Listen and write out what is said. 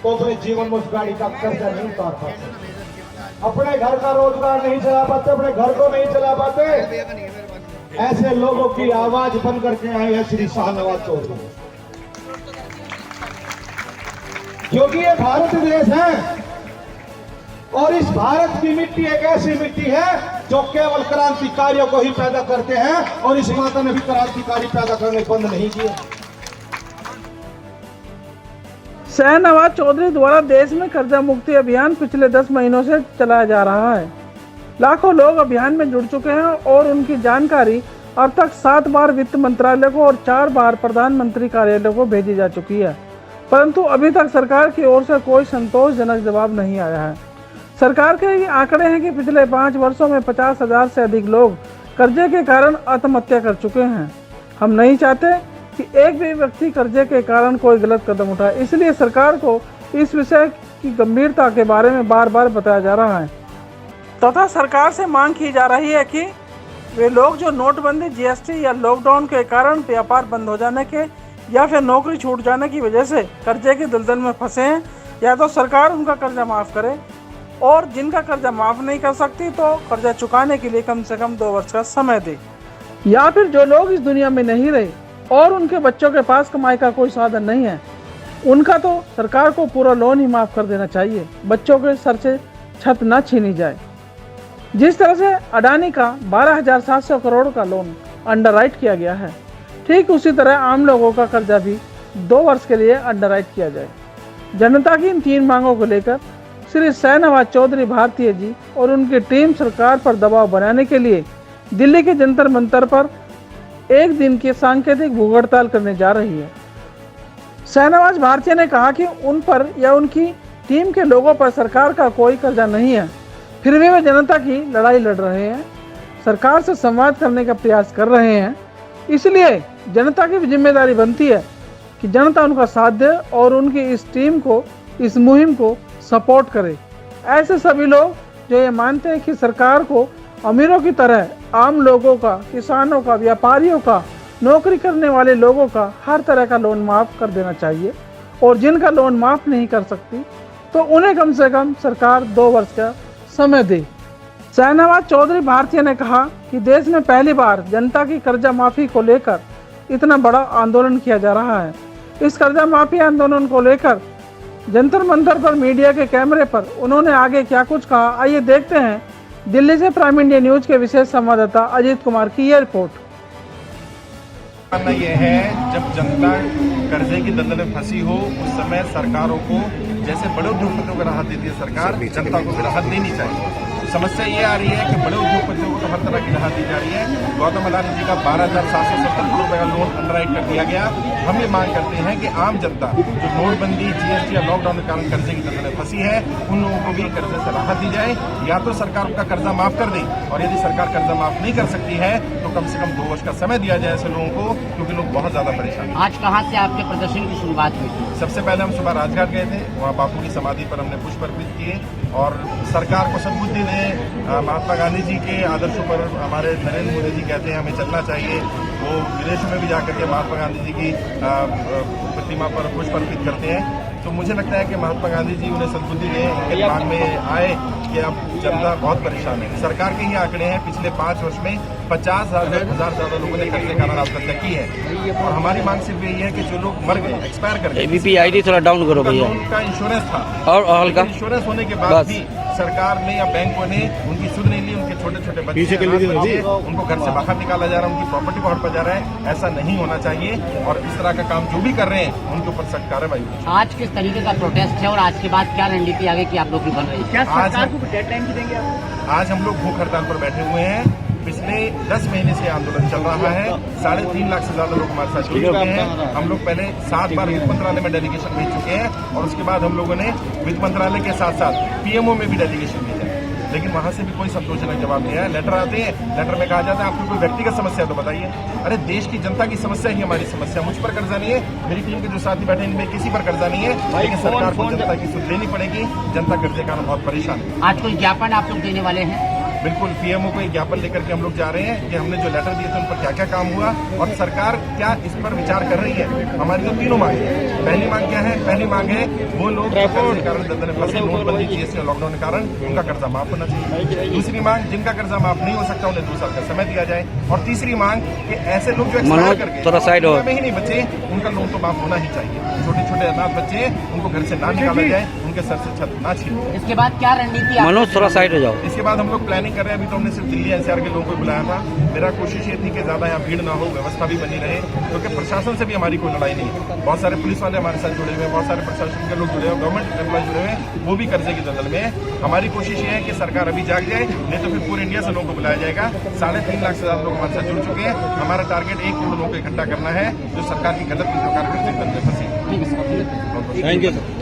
तो अपने जीवन में उस गाड़ी का कर्जा नहीं उतार पाते, अपने घर का रोजगार नहीं चला पाते, अपने घर को नहीं चला पाते। ऐसे लोगों की आवाज बन करके आए हैं श्री शाहनवाज चौधरी, क्योंकि ये भारत देश है और इस भारत की मिट्टी एक ऐसी मिट्टी है जो केवल क्रांतिकारियों को ही पैदा करते हैं, और इस माता ने भी क्रांतिकारी पैदा करने बंद नहीं किए। शाहनवाज चौधरी द्वारा देश में कर्जा मुक्ति अभियान पिछले 10 महीनों से चलाया जा रहा है। लाखों लोग अभियान में जुड़ चुके हैं और उनकी जानकारी अब तक 7 बार वित्त मंत्रालय को और 4 बार प्रधानमंत्री कार्यालय को भेजी जा चुकी है, परंतु अभी तक सरकार की ओर से कोई संतोषजनक जवाब नहीं आया है। सरकार के ये आंकड़े हैं कि पिछले 5 वर्षों में 50,000 से अधिक लोग कर्जे के कारण आत्महत्या कर चुके हैं। हम नहीं चाहते कि एक भी व्यक्ति कर्जे के कारण कोई गलत कदम उठाए, इसलिए सरकार को इस विषय की गंभीरता के बारे में बार बार बताया जा रहा है तथा सरकार से मांग की जा रही है कि वे लोग जो नोटबंदी, जीएसटी या लॉकडाउन के कारण व्यापार बंद हो जाने के या फिर नौकरी छूट जाने की वजह से कर्जे की दलदल में फंसे हैं, या तो सरकार उनका कर्जा माफ़ करे, और जिनका कर्जा माफ़ नहीं कर सकती तो कर्जा चुकाने के लिए कम से कम 2 वर्ष का समय दे, या फिर जो लोग इस दुनिया में नहीं रहे और उनके बच्चों के पास कमाई का कोई साधन नहीं है, उनका तो सरकार को पूरा लोन ही माफ़ कर देना चाहिए। बच्चों के सर से छत न छीनी जाए। जिस तरह से अडानी का 12,700 करोड़ का लोन अंडरराइट किया गया है, ठीक उसी तरह आम लोगों का कर्जा भी 2 वर्ष के लिए अंडरराइट किया जाए। जनता की इन 3 मांगों को लेकर श्री शाहनवाज चौधरी भारतीय जी और उनकी टीम सरकार पर दबाव बनाने के लिए दिल्ली के जंतर मंतर पर 1 दिन की सांकेतिक भूख हड़ताल करने जा रही है। शाहनवाज भारतीय ने कहा कि उन पर या उनकी टीम के लोगों पर सरकार का कोई कर्जा नहीं है, फिर भी वे जनता की लड़ाई लड़ रहे हैं, सरकार से संवाद करने का प्रयास कर रहे हैं। इसलिए जनता की जिम्मेदारी बनती है कि जनता उनका साथ दे और उनकी इस टीम को, इस मुहिम को सपोर्ट करे। ऐसे सभी लोग जो ये मानते हैं कि सरकार को अमीरों की तरह आम लोगों का, किसानों का, व्यापारियों का, नौकरी करने वाले लोगों का हर तरह का लोन माफ़ कर देना चाहिए, और जिनका लोन माफ़ नहीं कर सकती तो उन्हें कम से कम सरकार 2 वर्ष का समय दे। शाहनवाज चौधरी भारतीय ने कहा कि देश में पहली बार जनता की कर्जा माफ़ी को लेकर इतना बड़ा आंदोलन किया जा रहा है। इस कर्जा माफ़ी आंदोलन को लेकर जंतर मंतर पर मीडिया के कैमरे पर उन्होंने आगे क्या कुछ कहा, आइए देखते हैं। दिल्ली से प्राइम इंडिया न्यूज के विशेष संवाददाता अजीत कुमार की यह रिपोर्ट। मानना यह है, जब जनता कर्जे की दलदल में फंसी हो उस समय सरकारों को, जैसे बड़े उद्योगपतियों को राहत देती है सरकार, जनता को भी राहत देनी चाहिए। समस्या ये आ रही है कि बड़े उद्योगपतियों को तो हर तरह की राहत दी जा रही है। गौतम अडानी जी का 12,770 करोड़ रुपए का लोन अंडरराइट कर दिया गया। हम ये मांग करते हैं कि आम जनता जो नोटबंदी, जीएसटी या लॉकडाउन के कारण कर्जे की दलदल में फंसी है, उन लोगों को भी कर्जे से राहत दी जाए, या तो सरकार उनका कर्जा माफ कर दे, और यदि सरकार कर्जा माफ नहीं कर सकती है तो कम से कम 2 वर्ष का समय दिया जाए ऐसे लोगों को, क्योंकि लोग बहुत ज्यादा परेशान हैं। आज कहाँ से आपके प्रदर्शन की शुरुआत हुई थी? सबसे पहले हम सुबह राजघाट गए थे, वहाँ बापू की समाधि पर हमने पुष्प अर्पित किए, और सरकार को सद्बुद्धि ने महात्मा गांधी जी के आदर्शों पर हमारे नरेंद्र मोदी जी कहते हैं हमें चलना चाहिए। वो विदेशों में भी जाकर के महात्मा गांधी जी की प्रतिमा पर पुष्प अर्पित करते हैं। तो मुझे लगता है कि महात्मा गांधी जी उन्हें सद्बुद्धि दें, उनके दिमाग में आए कि अब जनता बहुत परेशान है। सरकार के ही आंकड़े हैं, पिछले 5 वर्ष में 50,000 ज्यादा लोगों ने कर्ज के कारण आत्महत्या की है, और हमारी मांग सिर्फ यही है कि जो लोग मर गए, एक्सपायर कर गए, ABP ID थोड़ा डाउन करो भैया, उनका इंश्योरेंस था और हल्का इंश्योरेंस होने के बाद भी सरकार ने या बैंकों ने उनकी सुध नहीं ली। उनके छोटे छोटे बच्चे उनको घर से बाहर निकाला जा रहा है, उनकी प्रॉपर्टी को हड़पा जा रहा है। ऐसा नहीं होना चाहिए, और इस तरह का काम जो भी कर रहे हैं उनके ऊपर सख्त कार्रवाई होगी। आज किस तरीके का प्रोटेस्ट है और आज के बाद क्या रणनीति आगे की आप लोग की बन रही है? क्या सरकार को डेडलाइन भी देंगे आप? आज हम लोग भूख हड़ताल पर बैठे हुए हैं। पिछले 10 महीने से आंदोलन चल रहा है। 3.5 लाख से ज्यादा लोग हमारे साथ जुड़ चुके हैं। हम लोग पहले 7 बार वित्त मंत्रालय में डेलीगेशन भेज चुके हैं, और उसके बाद हम लोगों ने वित्त मंत्रालय के साथ साथ पीएमओ में भी डेलीगेशन भेजा है, लेकिन वहां से भी कोई संतोषजनक जवाब नहीं आया। लेटर आते हैं, लेटर में कहा जाता है आपकी कोई व्यक्तिगत समस्या तो बताइए। अरे देश की जनता की समस्या ही हमारी समस्या। मुझ पर कर्जा नहीं है, मेरी टीम के जो साथी बैठे इनमें किसी पर कर्जा नहीं है, लेकिन सरकार को जनता की सुध लेनी पड़ेगी। जनता कर्जे के कारण बहुत परेशान है। आज कोई ज्ञापन आप लोग देने वाले हैं? बिल्कुल पीएमओ को एक ज्ञापन लेकर के हम लोग जा रहे हैं कि हमने जो लेटर दिए थे उन पर क्या क्या काम हुआ और सरकार क्या इस पर विचार कर रही है। हमारी तो तीनों मांग है। पहली मांग क्या है? पहली मांग है वो लोग कर्जे के कारण दलदल में फंसे, नोटबंदी, जीएसटी और लॉकडाउन के कारण उनका कर्जा माफ होना चाहिए। दूसरी मांग, जिनका कर्जा माफ नहीं हो सकता उन्हें 2 साल का समय दिया जाए। और तीसरी मांग कि ऐसे लोग जो एक्सपायर करके थोड़ा साइड हो में ही नहीं बचे, उनका लोन तो माफ होना ही चाहिए। छोटे छोटे अनाथ बच्चे, उनको घर से ना निकाला जाए, उनके सर से छत ना छीने। इसके बाद क्या रणनीति आप मनोज थोड़ा साइड हो जाओ। इसके बाद हम लोग प्लानिंग कर रहे हैं। अभी तो हमने सिर्फ दिल्ली एनसीआर के लोगों को बुलाया था। मेरा कोशिश ये थी कि ज्यादा यहाँ भीड़ ना हो, व्यवस्था भी बनी रहे, क्योंकि प्रशासन से भी हमारी कोई लड़ाई नहीं है। बहुत सारे पुलिस वाले हमारे साथ जुड़े हुए हैं, बहुत सारे प्रशासन के लोग जुड़े हुए, गवर्नमेंट एम्प्लॉय जुड़े हुए हैं, वो भी कर्जे की दलदल में है। हमारी कोशिश ये है कि सरकार अभी जाग जाए, नहीं तो फिर पूरे इंडिया से लोगों को बुलाया जाएगा। 3.5 लाख से ज्यादा लोग हमारे साथ जुड़ चुके हैं। हमारा टारगेट 1 करोड़ लोगों को इकट्ठा करना है जो सरकार की गलत नीतियों के कारण कर्जे की दलदल में फंसी। ठीक है सर। Thank you sir.